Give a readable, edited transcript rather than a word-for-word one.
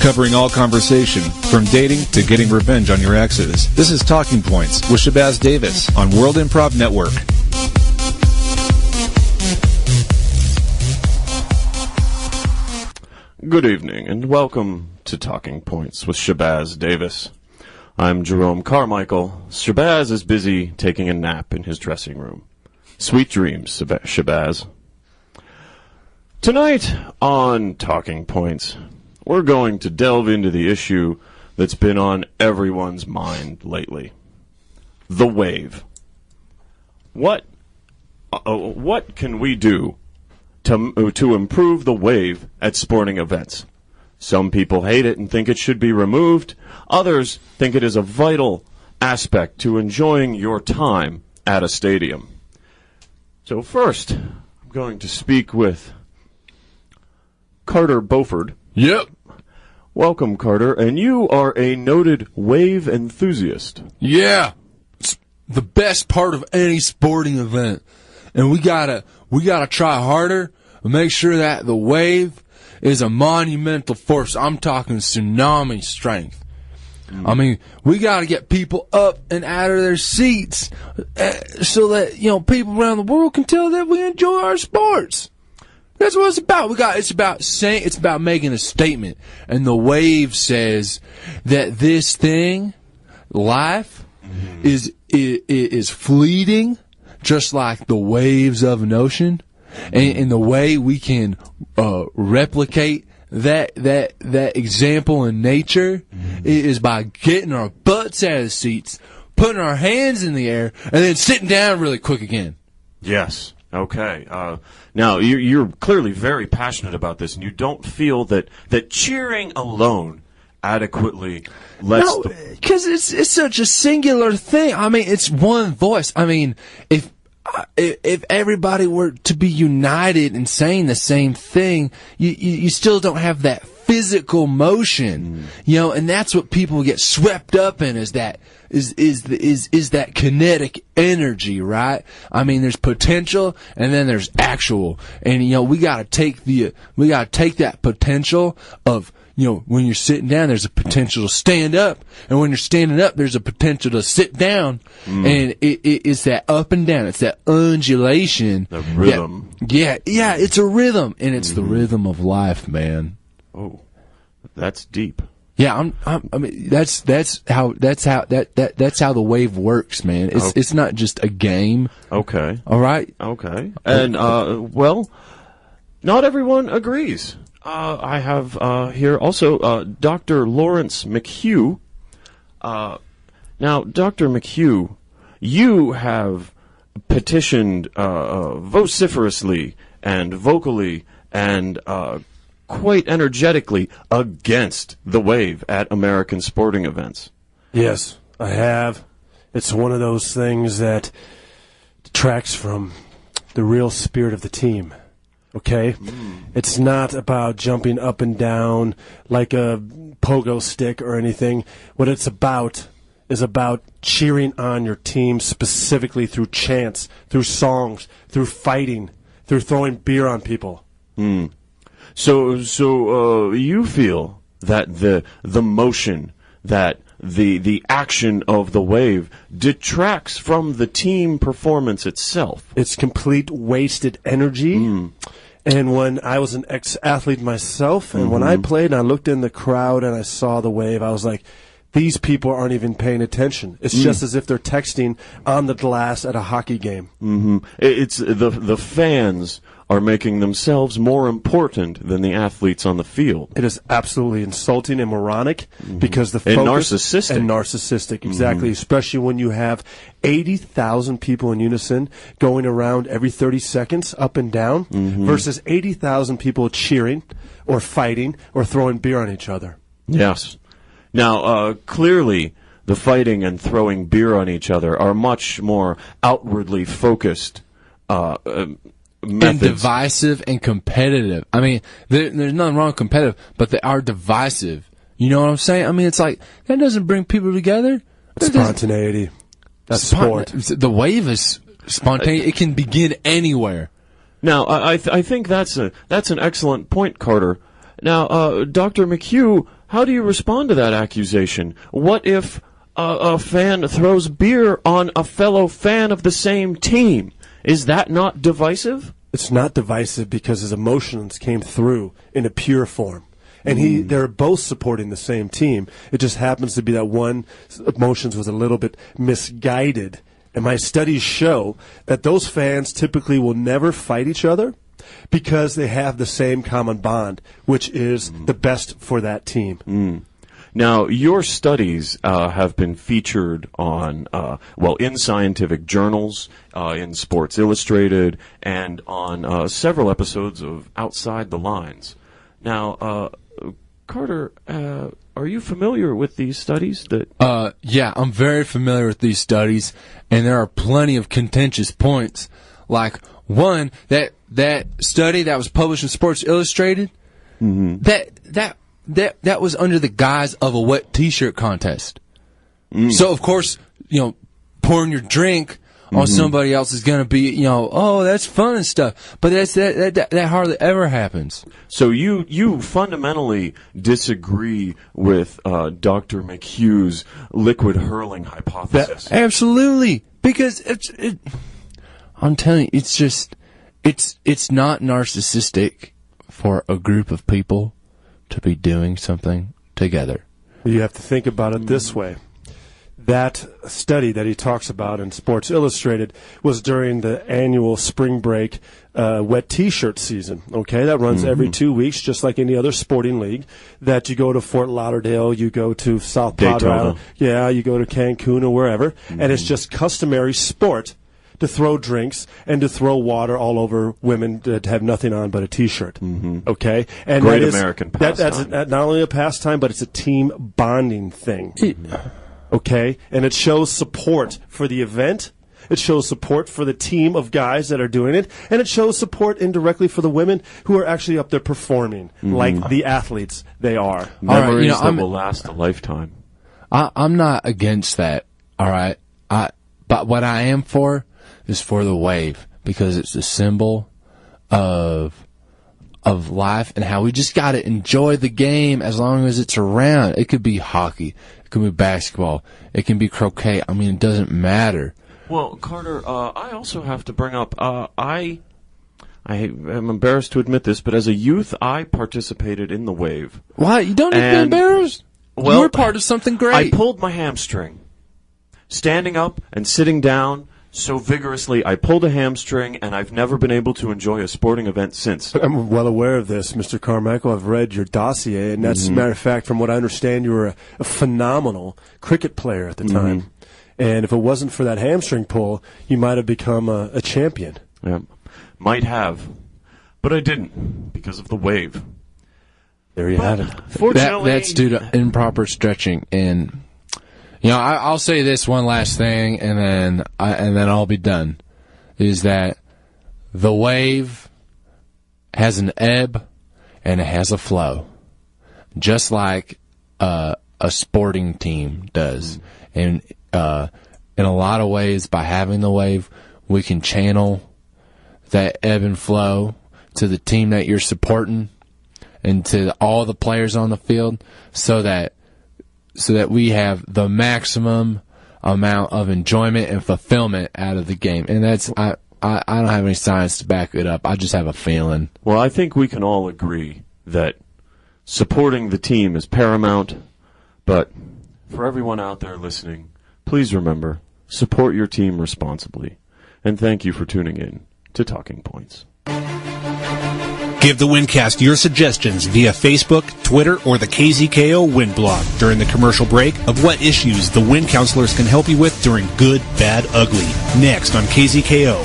covering all conversation, from dating to getting revenge on your exes. This is Talking Points with Shabazz Davis on World Improv Network. Good evening, and welcome to Talking Points with Shabazz Davis. I'm Jerome Carmichael. Shabazz is busy taking a nap in his dressing room. Sweet dreams, Shabazz. Tonight on Talking Points, we're going to delve into the issue that's been on everyone's mind lately. The wave. What can we do to improve the wave at sporting events? Some people hate it and think it should be removed. Others think it is a vital aspect to enjoying your time at a stadium. So first, I'm going to speak with Carter Beauford. Yep. Welcome, Carter, and you are a noted wave enthusiast. Yeah. It's the best part of any sporting event. And we gotta try harder and make sure that the wave is a monumental force. I'm talking tsunami strength. I mean, we gotta get people up and out of their seats so that, people around the world can tell that we enjoy our sports. That's what it's about. It's about making a statement. And the wave says that this thing, life, is fleeting, just like the waves of an ocean. And the way we can replicate that example in nature is by getting our butts out of the seats, putting our hands in the air, and then sitting down really quick again. Yes. Okay. Now, you're clearly very passionate about this, and you don't feel that cheering alone adequately lets... No, because it's such a singular thing. I mean, it's one voice. I mean, if everybody were to be united and saying the same thing, you still don't have that physical motion, and that's what people get swept up in is that kinetic energy, right? I mean, there's potential and then there's actual, and we gotta take that potential of, when you're sitting down, there's a potential to stand up, and when you're standing up, there's a potential to sit down, and it's that up and down, it's that undulation, the rhythm. Yeah, it's a rhythm, and it's the rhythm of life, man. Oh, that's deep. Yeah, I mean, that's how the wave works, man. It's not just a game. Okay. All right. Okay. And well, not everyone agrees. I have here also Dr. Lawrence McHugh. Now, Dr. McHugh, you have petitioned vociferously and vocally and quite energetically against the wave at American sporting events. Yes, I have. It's one of those things that detracts from the real spirit of the team. Okay? It's not about jumping up and down like a pogo stick or anything. What it's about is about cheering on your team specifically through chants, through songs, through fighting, through throwing beer on people. So you feel that the motion, that the action of the wave detracts from the team performance itself? It's complete wasted energy. And when I was an ex-athlete myself, and when I played and I looked in the crowd and I saw the wave, I was like, these people aren't even paying attention. It's just as if they're texting on the glass at a hockey game. It's the fans are making themselves more important than the athletes on the field. It is absolutely insulting and moronic because the focus... And narcissistic. And narcissistic, exactly. Especially when you have 80,000 people in unison going around every 30 seconds up and down versus 80,000 people cheering or fighting or throwing beer on each other. Yes. Now, clearly, the fighting and throwing beer on each other are much more outwardly focused methods. And divisive and competitive. I mean, there's nothing wrong with competitive, but they are divisive. You know what I'm saying? I mean, it's like, that doesn't bring people together. Spontaneity. That's sport. The wave is spontaneous. It can begin anywhere. Now, I think that's an excellent point, Carter. Now, Dr. McHugh, how do you respond to that accusation? What if a fan throws beer on a fellow fan of the same team? Is that not divisive? It's not divisive because his emotions came through in a pure form. And they're both supporting the same team. It just happens to be that one emotions was a little bit misguided. And my studies show that those fans typically will never fight each other because they have the same common bond, which is the best for that team. Now, your studies have been featured on, in scientific journals, in Sports Illustrated, and on several episodes of Outside the Lines. Now, Carter, are you familiar with these studies? Yeah, I'm very familiar with these studies, and there are plenty of contentious points. Like, one, that study that was published in Sports Illustrated, that was under the guise of a wet T-shirt contest. So, of course, pouring your drink on somebody else is going to be, oh, that's fun and stuff. But that hardly ever happens. So you fundamentally disagree with Dr. McHugh's liquid hurling hypothesis. Absolutely, because I'm telling you, it's just it's not narcissistic for a group of people to be doing something together. You have to think about it this way. That study that he talks about in Sports Illustrated was during the annual spring break wet T-shirt season. Okay, that runs every 2 weeks, just like any other sporting league. That you go to Fort Lauderdale, you go to South Padre Island, you go to Cancun or wherever, and it's just customary sport to throw drinks and to throw water all over women that have nothing on but a T-shirt. Okay, and great American pastime. That's not only a pastime, but it's a team bonding thing. Okay, and it shows support for the event. It shows support for the team of guys that are doing it, and it shows support indirectly for the women who are actually up there performing, like the athletes they are. Memories that will last a lifetime. I'm not against that. All right, but what I am for is for the wave, because it's a symbol of life and how we just got to enjoy the game as long as it's around. It could be hockey. It could be basketball. It can be croquet. I mean, it doesn't matter. Well, Carter, I also have to bring up, I am embarrassed to admit this, but as a youth, I participated in the wave. Why? You don't need to be embarrassed? Well, you were part of something great. I pulled my hamstring. Standing up and sitting down so vigorously, I pulled a hamstring, and I've never been able to enjoy a sporting event since. I'm well aware of this, Mr. Carmichael. I've read your dossier, and that's, as a matter of fact, from what I understand, you were a phenomenal cricket player at the time. And if it wasn't for that hamstring pull, you might have become a champion. Yeah, might have. But I didn't, because of the wave. There you have it. Fortunately, that's due to improper stretching. And I'll say this one last thing, and then I'll be done. Is that the wave has an ebb and it has a flow, just like a sporting team does. And in a lot of ways, by having the wave, we can channel that ebb and flow to the team that you're supporting and to all the players on the field, so that we have the maximum amount of enjoyment and fulfillment out of the game. And that's I don't have any science to back it up. I just have a feeling. Well, I think we can all agree that supporting the team is paramount. But for everyone out there listening, please remember, support your team responsibly. And thank you for tuning in to Talking Points. Give the Windcast your suggestions via Facebook, Twitter, or the KZKO Wind blog during the commercial break of what issues the Wind counselors can help you with during Good, Bad, Ugly. Next on KZKO.